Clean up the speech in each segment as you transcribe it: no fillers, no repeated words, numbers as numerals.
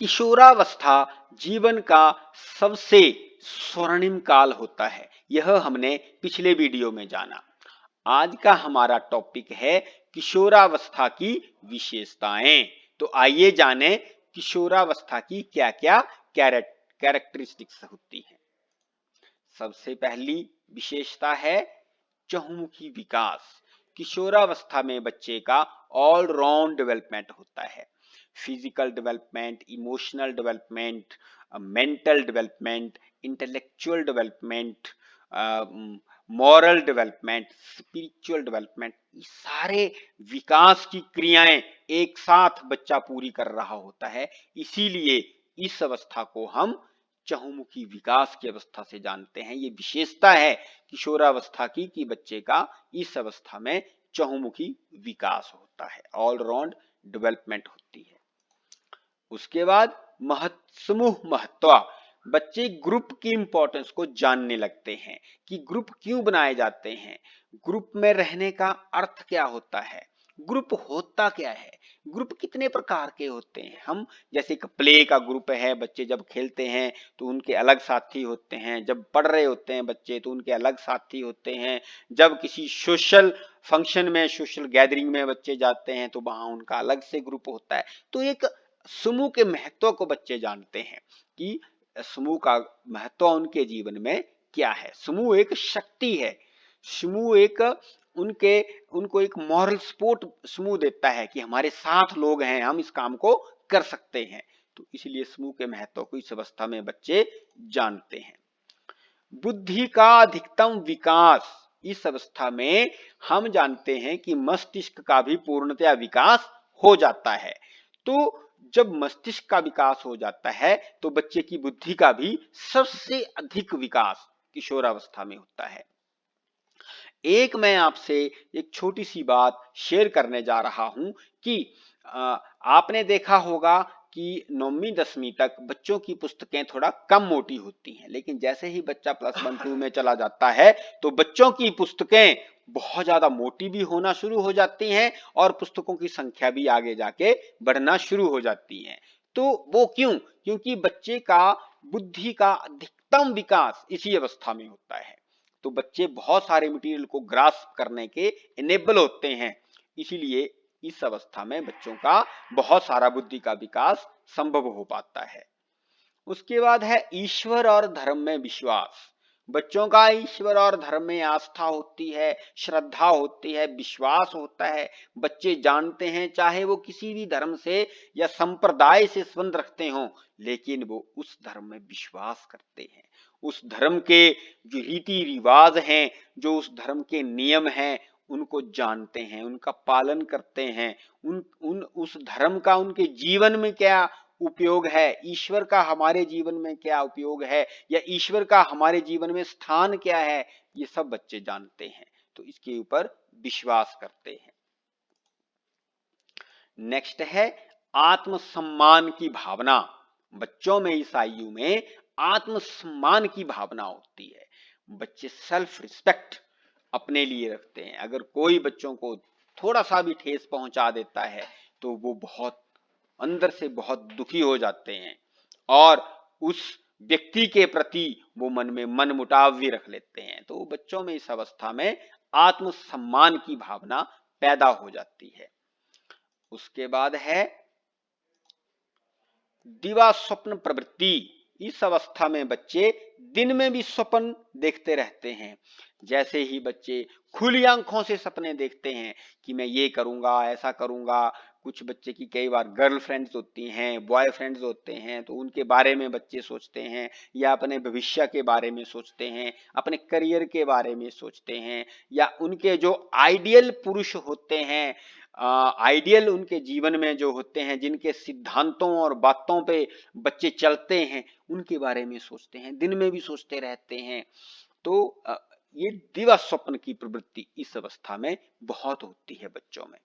किशोरावस्था जीवन का सबसे स्वर्णिम काल होता है, यह हमने पिछले वीडियो में जाना। आज का हमारा टॉपिक है किशोरावस्था की विशेषताएं। तो आइए जानें किशोरावस्था की क्या क्या कैरेक्टरिस्टिक्स होती हैं। सबसे पहली विशेषता है चहुमुखी विकास। किशोरावस्था में बच्चे का ऑल राउंड डेवलपमेंट होता है। Physical development, emotional development, mental development, intellectual development, moral development, spiritual development, ये सारे विकास की क्रियाएं एक साथ बच्चा पूरी कर रहा होता है। इसीलिए इस अवस्था को हम चहुमुखी विकास की अवस्था से जानते हैं। ये विशेषता है किशोरावस्था की कि बच्चे का इस अवस्था में चहुमुखी विकास होता है, ऑल राउंड डेवलपमेंट होती है। उसके बाद समूह महत्व। बच्चे ग्रुप की इंपॉर्टेंस को जानने लगते हैं कि ग्रुप क्यों बनाए जाते हैं, ग्रुप में रहने का अर्थ क्या होता है, ग्रुप होता क्या है, ग्रुप कितने प्रकार के होते हैं। हम जैसे कि प्ले का ग्रुप है, बच्चे जब खेलते हैं तो उनके अलग साथी होते हैं, जब पढ़ रहे होते हैं बच्चे तो उनके अलग साथी होते हैं, जब किसी सोशल फंक्शन में, सोशल गैदरिंग में बच्चे जाते हैं तो वहां उनका अलग से ग्रुप होता है। तो एक समूह के महत्व को बच्चे जानते हैं कि समूह का महत्व उनके जीवन में क्या है। समूह एक शक्ति है, समूह एक उनको एक मॉरल सपोर्ट समूह देता है कि हमारे साथ लोग हैं, हम इस काम को कर सकते हैं। तो इसलिए समूह के महत्व को इस अवस्था में बच्चे जानते हैं। बुद्धि का अधिकतम विकास। इस अवस्था में हम जानते हैं कि मस्तिष्क का भी पूर्णतया विकास हो जाता है। तो जब मस्तिष्क का विकास हो जाता है तो बच्चे की बुद्धि का भी सबसे अधिक विकास किशोरावस्था में होता है। एक मैं आपसे एक छोटी सी बात शेयर करने जा रहा हूं कि आपने देखा होगा कि 9वीं 10वीं तक बच्चों की पुस्तकें थोड़ा कम मोटी होती हैं, लेकिन जैसे ही बच्चा +1 2 में चला जाता है तो बच्चों की पुस्तकें बहुत ज्यादा मोटी भी होना शुरू हो जाती हैं और पुस्तकों की संख्या भी आगे जाके बढ़ना शुरू हो जाती है। तो वो क्यों? क्योंकि बच्चे का बुद्धि का अधिकतम विकास इसी अवस्था में होता है। तो बच्चे बहुत सारे मटेरियल को ग्रास्प करने के इनेबल होते हैं। इसीलिए इस अवस्था में बच्चों का बहुत सारा बुद्धि का विकास संभव हो पाता है। उसके बाद है ईश्वर और धर्म में विश्वास। बच्चों का ईश्वर और धर्म में आस्था होती है, श्रद्धा होती है, विश्वास होता है। बच्चे जानते हैं चाहे वो किसी भी धर्म से या संप्रदाय से संबंध रखते हों, लेकिन वो उस धर्म में विश्वास करते हैं। उस धर्म के जो रीति रिवाज हैं, जो उस धर्म के नियम हैं, उनको जानते हैं, उनका पालन करते हैं। उस धर्म का उनके जीवन में क्या उपयोग है, ईश्वर का हमारे जीवन में क्या उपयोग है, या ईश्वर का हमारे जीवन में स्थान क्या है, ये सब बच्चे जानते हैं। तो इसके ऊपर विश्वास करते हैं। नेक्स्ट है आत्मसम्मान की भावना। बच्चों में इस आयु में आत्मसम्मान की भावना होती है। बच्चे सेल्फ रिस्पेक्ट अपने लिए रखते हैं। अगर कोई बच्चों को थोड़ा सा भी ठेस पहुंचा देता है तो वो बहुत अंदर से बहुत दुखी हो जाते हैं और उस व्यक्ति के प्रति वो मन में मन मुटाव भी रख लेते हैं। तो बच्चों में इस अवस्था में आत्मसम्मान की भावना पैदा हो जाती है। उसके बाद है दिवा स्वप्न प्रवृत्ति। इस अवस्था में बच्चे दिन में भी स्वप्न देखते रहते हैं। जैसे ही बच्चे खुली आंखों से सपने देखते हैं कि मैं ये करूंगा, ऐसा करूंगा। कुछ बच्चे की कई बार गर्लफ्रेंड्स होती हैं, बॉयफ्रेंड्स होते हैं, तो उनके बारे में बच्चे सोचते हैं, या अपने भविष्य के बारे में सोचते हैं, अपने करियर के बारे में सोचते हैं, या उनके जो आइडियल पुरुष होते हैं, आइडियल उनके जीवन में जो होते हैं, जिनके सिद्धांतों और बातों पे बच्चे चलते हैं, उनके बारे में सोचते हैं, दिन में भी सोचते रहते हैं। तो ये दिवा स्वप्न की प्रवृत्ति इस अवस्था में बहुत होती है बच्चों में।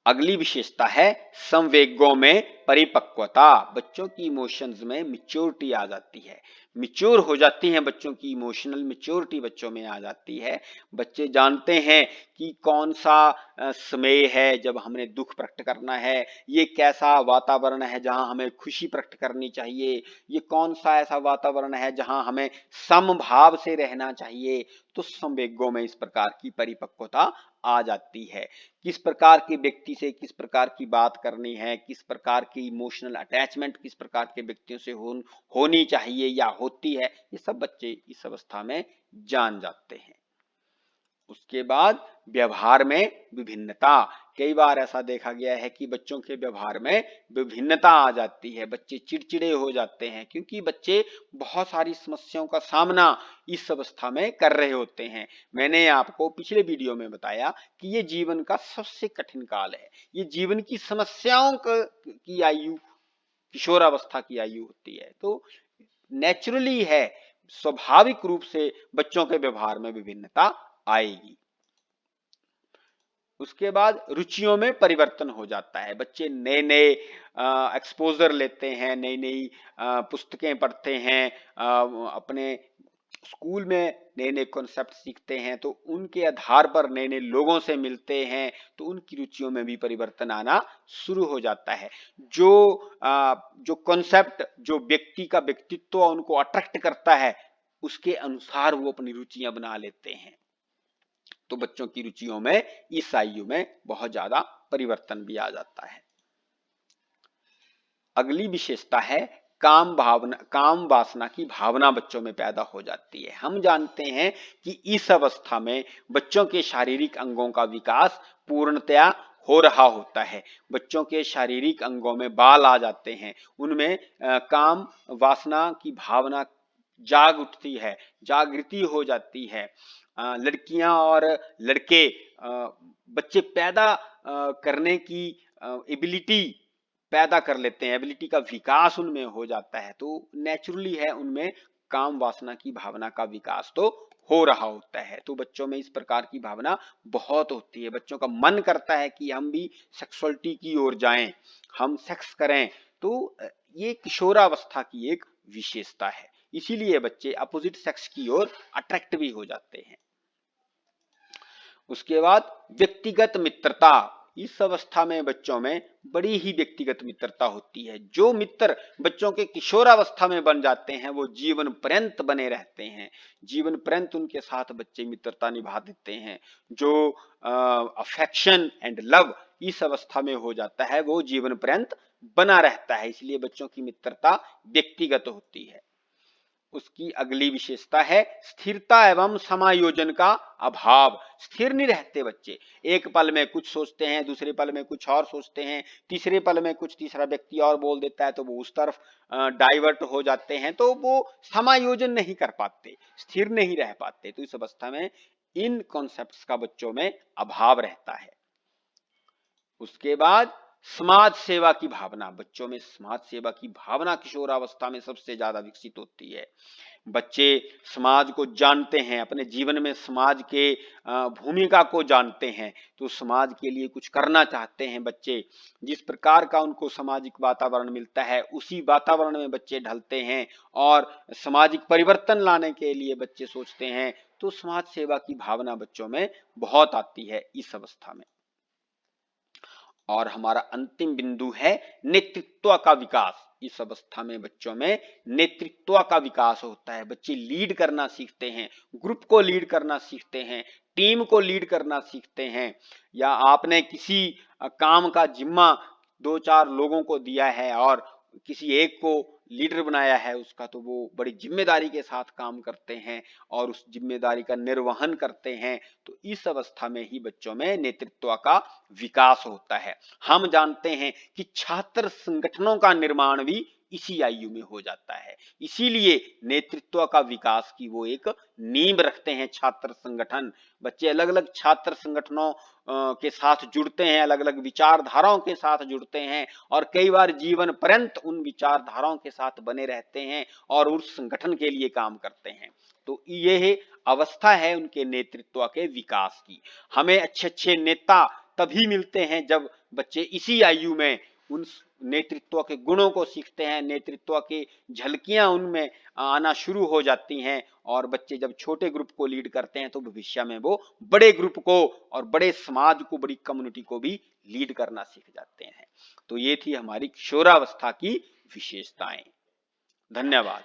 अगली विशेषता है संवेगों में परिपक्वता। बच्चों की इमोशंस में मिच्योरिटी आ जाती है, मिच्योर हो जाती हैं बच्चों की, इमोशनल मिच्योरिटी बच्चों में आ जाती है। बच्चे जानते हैं कि कौन सा समय है जब हमने दुख प्रकट करना है, ये कैसा वातावरण है जहां हमें खुशी प्रकट करनी चाहिए, ये कौन सा ऐसा वातावरण है जहां हमें समभाव से रहना चाहिए। तो संवेगों में इस प्रकार की परिपक्वता आ जाती है। किस प्रकार के व्यक्ति से किस प्रकार की बात करनी है, किस प्रकार की इमोशनल अटैचमेंट किस प्रकार के व्यक्तियों से होनी चाहिए या होती है, ये सब बच्चे इस अवस्था में जान जाते हैं। उसके बाद व्यवहार में विभिन्नता। कई बार ऐसा देखा गया है कि बच्चों के व्यवहार में विभिन्नता आ जाती है, बच्चे चिड़चिड़े हो जाते हैं क्योंकि बच्चे बहुत सारी समस्याओं का सामना इस अवस्था में कर रहे होते हैं। मैंने आपको पिछले वीडियो में बताया कि ये जीवन का सबसे कठिन काल है, ये जीवन की समस्याओं की आयु किशोरावस्था की आयु होती है। तो नेचुरली है, स्वाभाविक रूप से बच्चों के व्यवहार में विभिन्नता आएगी। उसके बाद रुचियों में परिवर्तन हो जाता है, बच्चे नए नए एक्सपोजर लेते हैं, नई नई पुस्तकें पढ़ते हैं, अपने स्कूल में नए नए कॉन्सेप्ट सीखते हैं, तो उनके आधार पर नए नए लोगों से मिलते हैं, तो उनकी रुचियों में भी परिवर्तन आना शुरू हो जाता है। जो कॉन्सेप्ट जो व्यक्ति का व्यक्तित्व उनको अट्रैक्ट करता है, उसके अनुसार वो अपनी रुचियां बना लेते हैं। तो बच्चों की रुचियों में इस आयु में बहुत ज्यादा परिवर्तन भी आ जाता है। अगली विशेषता है काम वासना की भावना बच्चों में पैदा हो जाती है। हम जानते हैं कि इस अवस्था में बच्चों के शारीरिक अंगों का विकास पूर्णतया हो रहा होता है। बच्चों के शारीरिक अंगों में बाल आ जाते हैं, उनमें काम वासना की भावना जाग उठती है, जागृति हो जाती है। लड़कियां और लड़के बच्चे पैदा करने की एबिलिटी पैदा कर लेते हैं, एबिलिटी का विकास उनमें हो जाता है। तो नेचुरली है, उनमें काम वासना की भावना का विकास तो हो रहा होता है। तो बच्चों में इस प्रकार की भावना बहुत होती है, बच्चों का मन करता है कि हम भी सेक्सुअलिटी की ओर जाएं, हम सेक्स करें। तो ये किशोरावस्था की एक विशेषता है, इसीलिए बच्चे अपोजिट सेक्स की ओर अट्रैक्ट भी हो जाते हैं। उसके बाद व्यक्तिगत मित्रता। इस अवस्था में बच्चों में बड़ी ही व्यक्तिगत मित्रता होती है। जो मित्र बच्चों के किशोरावस्था में बन जाते हैं वो जीवन पर्यंत बने रहते हैं, जीवन पर्यंत उनके साथ बच्चे मित्रता निभा देते हैं। जो अफेक्शन एंड लव इस अवस्था में हो जाता है वो जीवन पर्यंत बना रहता है, इसलिए बच्चों की मित्रता व्यक्तिगत होती है। उसकी अगली विशेषता है स्थिरता एवं समायोजन का अभाव। स्थिर नहीं रहते बच्चे, एक पल में कुछ सोचते हैं, दूसरे पल में कुछ और सोचते हैं, तीसरे पल में कुछ तीसरा व्यक्ति और बोल देता है तो वो उस तरफ डाइवर्ट हो जाते हैं, तो वो समायोजन नहीं कर पाते, स्थिर नहीं रह पाते। तो इस अवस्था में इन कॉन्सेप्ट्स का बच्चों में अभाव रहता है। उसके बाद समाज सेवा की भावना। बच्चों में समाज सेवा की भावना किशोरावस्था में सबसे ज्यादा विकसित होती है। बच्चे समाज को जानते हैं, अपने जीवन में समाज के भूमिका को जानते हैं, तो समाज के लिए कुछ करना चाहते हैं बच्चे। जिस प्रकार का उनको सामाजिक वातावरण मिलता है उसी वातावरण में बच्चे ढलते हैं और सामाजिक परिवर्तन लाने के लिए बच्चे सोचते हैं। तो समाज सेवा की भावना बच्चों में बहुत आती है इस अवस्था में। और हमारा अंतिम बिंदु है नेतृत्व का विकास। इस अवस्था में बच्चों में नेतृत्व का विकास होता है, बच्चे लीड करना सीखते हैं, ग्रुप को लीड करना सीखते हैं, टीम को लीड करना सीखते हैं। या आपने किसी काम का जिम्मा दो चार लोगों को दिया है और किसी एक को लीडर बनाया है उसका, तो वो बड़ी जिम्मेदारी के साथ काम करते हैं और उस जिम्मेदारी का निर्वहन करते हैं। तो इस अवस्था में ही बच्चों में नेतृत्व का विकास होता है। हम जानते हैं कि छात्र संगठनों का निर्माण भी इसी आयु में हो जाता है, इसीलिए नेतृत्व का विकास की वो एक नींव रखते हैं छात्र संगठन। बच्चे अलग अलग छात्र संगठनों के साथ जुड़ते हैं, अलग अलग विचारधाराओं के साथ जुड़ते हैं और कई बार जीवन पर्यंत उन विचारधाराओं के साथ बने रहते हैं और उस संगठन के लिए काम करते हैं। तो यह अवस्था है उनके नेतृत्व के विकास की। हमें अच्छे अच्छे नेता तभी मिलते हैं जब बच्चे इसी आयु में उन नेतृत्व के गुणों को सीखते हैं, नेतृत्व की झलकियां उनमें आना शुरू हो जाती हैं और बच्चे जब छोटे ग्रुप को लीड करते हैं तो भविष्य में वो बड़े ग्रुप को और बड़े समाज को, बड़ी कम्युनिटी को भी लीड करना सीख जाते हैं। तो ये थी हमारी किशोरावस्था की विशेषताएं। धन्यवाद।